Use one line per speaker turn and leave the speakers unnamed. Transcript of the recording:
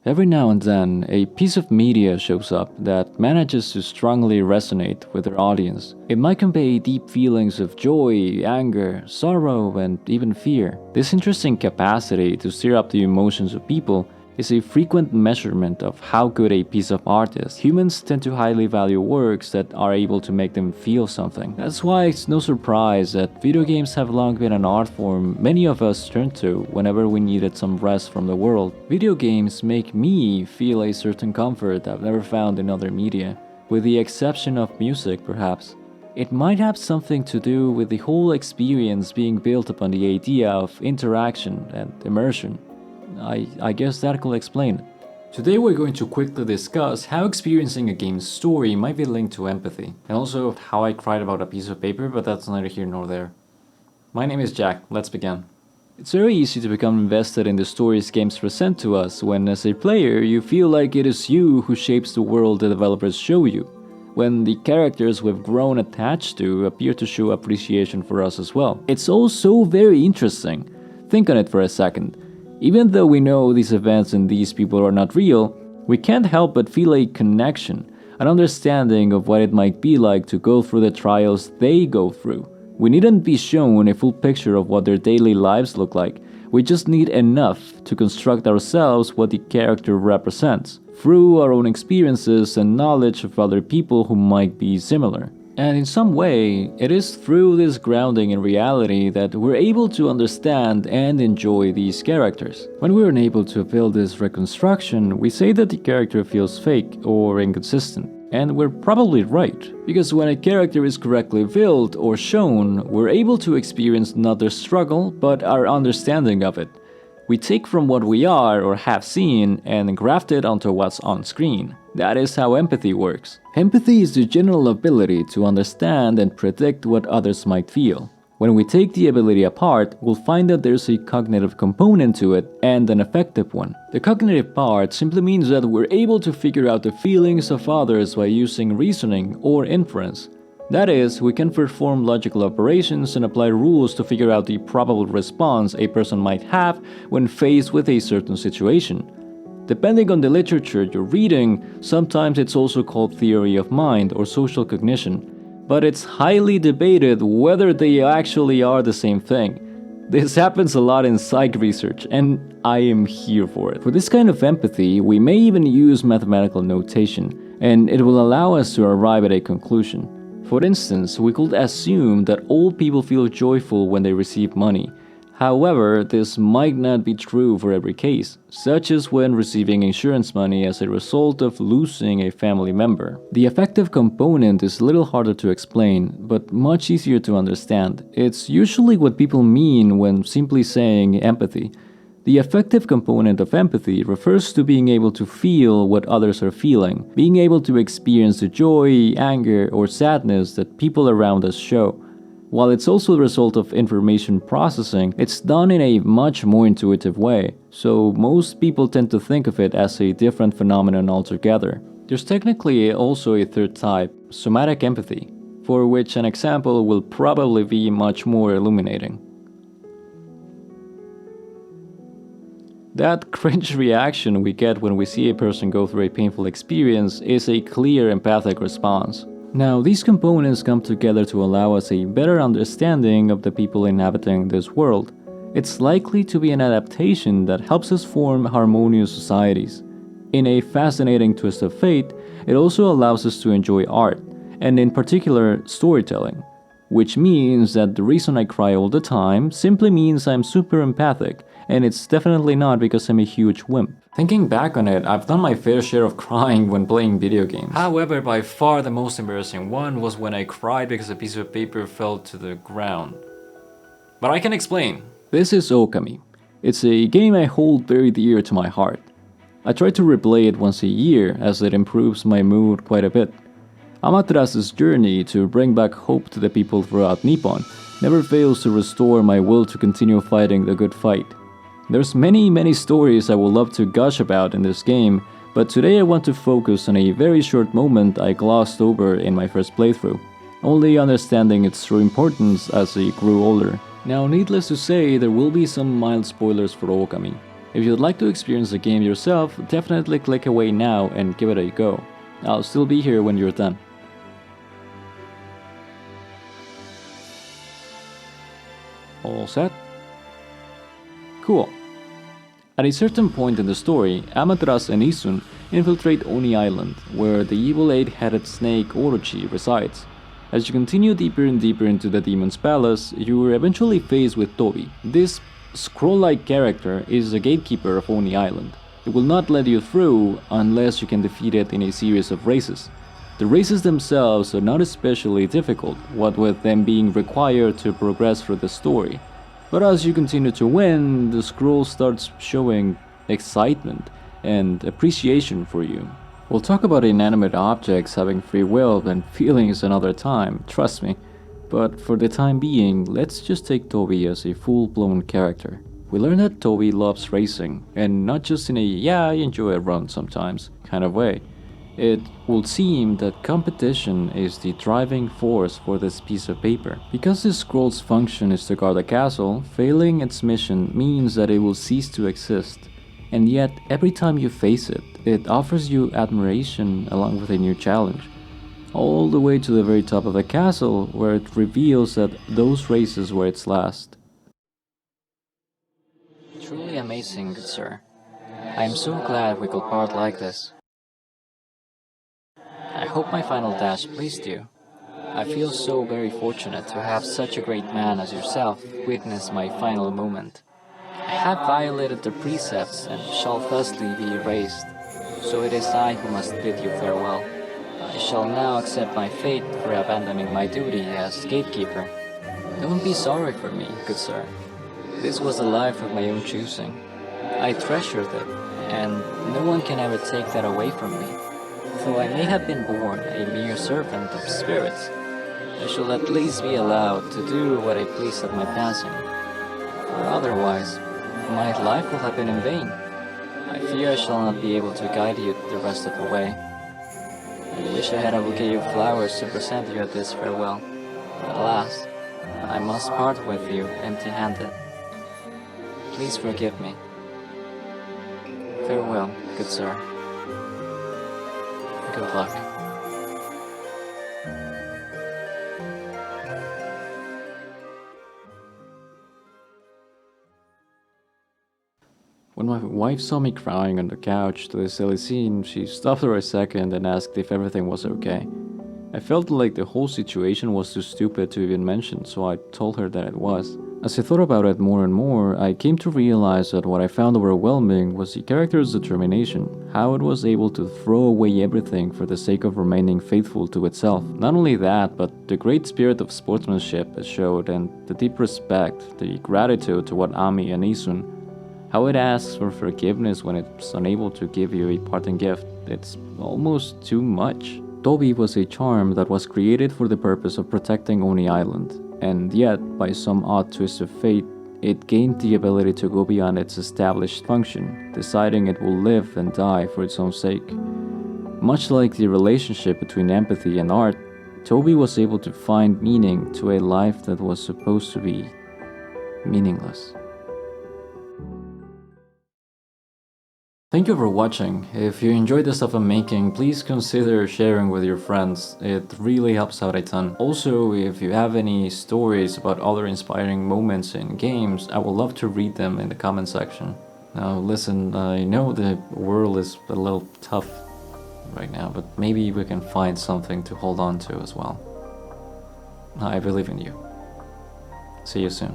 Every now and then, a piece of media shows up that manages to strongly resonate with their audience. It might convey deep feelings of joy, anger, sorrow, and even fear. This interesting capacity to stir up the emotions of people is a frequent measurement of how good a piece of art is. Humans tend to highly value works that are able to make them feel something. That's why it's no surprise that video games have long been an art form many of us turned to whenever we needed some rest from the world. Video games make me feel a certain comfort I've never found in other media, with the exception of music perhaps. It might have something to do with the whole experience being built upon the idea of interaction and immersion. I guess that could explain it. Today we're going to quickly discuss how experiencing a game's story might be linked to empathy, and also how I cried about a piece of paper, but that's neither here nor there. My name is Jack, let's begin. It's very easy to become invested in the stories games present to us when, as a player, you feel like it is you who shapes the world the developers show you, when the characters we've grown attached to appear to show appreciation for us as well. It's all so very interesting. Think on it for a second. Even though we know these events and these people are not real, we can't help but feel a connection, an understanding of what it might be like to go through the trials they go through. We needn't be shown a full picture of what their daily lives look like, we just need enough to construct ourselves what the character represents, through our own experiences and knowledge of other people who might be similar. And in some way, it is through this grounding in reality that we're able to understand and enjoy these characters. When we're unable to feel this reconstruction, we say that the character feels fake or inconsistent. And we're probably right, because when a character is correctly built or shown, we're able to experience not their struggle, but our understanding of it. We take from what we are or have seen and graft it onto what's on screen. That is how empathy works. Empathy is the general ability to understand and predict what others might feel. When we take the ability apart, we'll find that there's a cognitive component to it and an affective one. The cognitive part simply means that we're able to figure out the feelings of others by using reasoning or inference. That is, we can perform logical operations and apply rules to figure out the probable response a person might have when faced with a certain situation. Depending on the literature you're reading, sometimes it's also called theory of mind or social cognition, but it's highly debated whether they actually are the same thing. This happens a lot in psych research, and I am here for it. For this kind of empathy, we may even use mathematical notation, and it will allow us to arrive at a conclusion. For instance, we could assume that all people feel joyful when they receive money. However, this might not be true for every case, such as when receiving insurance money as a result of losing a family member. The affective component is a little harder to explain, but much easier to understand. It's usually what people mean when simply saying empathy. The affective component of empathy refers to being able to feel what others are feeling, being able to experience the joy, anger, or sadness that people around us show. While it's also the result of information processing, it's done in a much more intuitive way, so most people tend to think of it as a different phenomenon altogether. There's technically also a third type, somatic empathy, for which an example will probably be much more illuminating. That cringe reaction we get when we see a person go through a painful experience is a clear empathic response. Now, these components come together to allow us a better understanding of the people inhabiting this world. It's likely to be an adaptation that helps us form harmonious societies. In a fascinating twist of fate, it also allows us to enjoy art, and in particular, storytelling. Which means that the reason I cry all the time simply means I'm super empathic, and it's definitely not because I'm a huge wimp. Thinking back on it, I've done my fair share of crying when playing video games. However, by far the most embarrassing one was when I cried because a piece of paper fell to the ground. But I can explain. This is Okami. It's a game I hold very dear to my heart. I try to replay it once a year as it improves my mood quite a bit. Amaterasu's journey to bring back hope to the people throughout Nippon never fails to restore my will to continue fighting the good fight. There's many stories I would love to gush about in this game, but today I want to focus on a very short moment I glossed over in my first playthrough, only understanding its true importance as I grew older. Now, needless to say, there will be some mild spoilers for Okami. If you'd like to experience the game yourself, definitely click away now and give it a go. I'll still be here when you're done. All set? Cool. At a certain point in the story, Amaterasu and Isun infiltrate Oni Island, where the evil 8-headed snake Orochi resides. As you continue deeper and deeper into the demon's palace, you are eventually faced with Tobi. This scroll-like character is the gatekeeper of Oni Island. It will not let you through unless you can defeat it in a series of races. The races themselves are not especially difficult, what with them being required to progress through the story. But as you continue to win, the scroll starts showing excitement and appreciation for you. We'll talk about inanimate objects having free will and feelings another time, trust me. But for the time being, let's just take Tobi as a full-blown character. We learn that Tobi loves racing, and not just in a "yeah, I enjoy a run sometimes" kind of way. It would seem that competition is the driving force for this piece of paper. Because this scroll's function is to guard the castle, failing its mission means that it will cease to exist. And yet, every time you face it, it offers you admiration along with a new challenge. All the way to the very top of the castle, where it reveals that those races were its last.
Truly amazing, good sir. I am so glad we could part like this. I hope my final dash pleased you. I feel so very fortunate to have such a great man as yourself witness my final moment. I have violated the precepts and shall thusly be erased, so it is I who must bid you farewell. I shall now accept my fate for abandoning my duty as gatekeeper. Don't be sorry for me, good sir. This was a life of my own choosing. I treasured it, and no one can ever take that away from me. Though I may have been born a mere servant of spirits, I shall at least be allowed to do what I please at my passing. For otherwise, my life will have been in vain. I fear I shall not be able to guide you the rest of the way. I wish I had a bouquet of flowers to present you at this farewell. Alas, I must part with you empty-handed. Please forgive me. Farewell, good sir. Good luck.
When my wife saw me crying on the couch to the silly scene, she stopped for a second and asked if everything was okay. I felt like the whole situation was too stupid to even mention, so I told her that it was. As I thought about it more and more, I came to realize that what I found overwhelming was the character's determination, how it was able to throw away everything for the sake of remaining faithful to itself. Not only that, but the great spirit of sportsmanship it showed, and the deep respect, the gratitude toward Ami and Isun. How it asks for forgiveness when it's unable to give you a parting gift, it's almost too much. Tobi was a charm that was created for the purpose of protecting Oni Island, and yet, by some odd twist of fate, it gained the ability to go beyond its established function, deciding it will live and die for its own sake. Much like the relationship between empathy and art, Tobi was able to find meaning to a life that was supposed to be meaningless. Thank you for watching. If you enjoyed the stuff I'm making, please consider sharing with your friends. It really helps out a ton. Also, if you have any stories about other inspiring moments in games, I would love to read them in the comment section. Now listen, I know the world is a little tough right now, but maybe we can find something to hold on to as well. I believe in you. See you soon.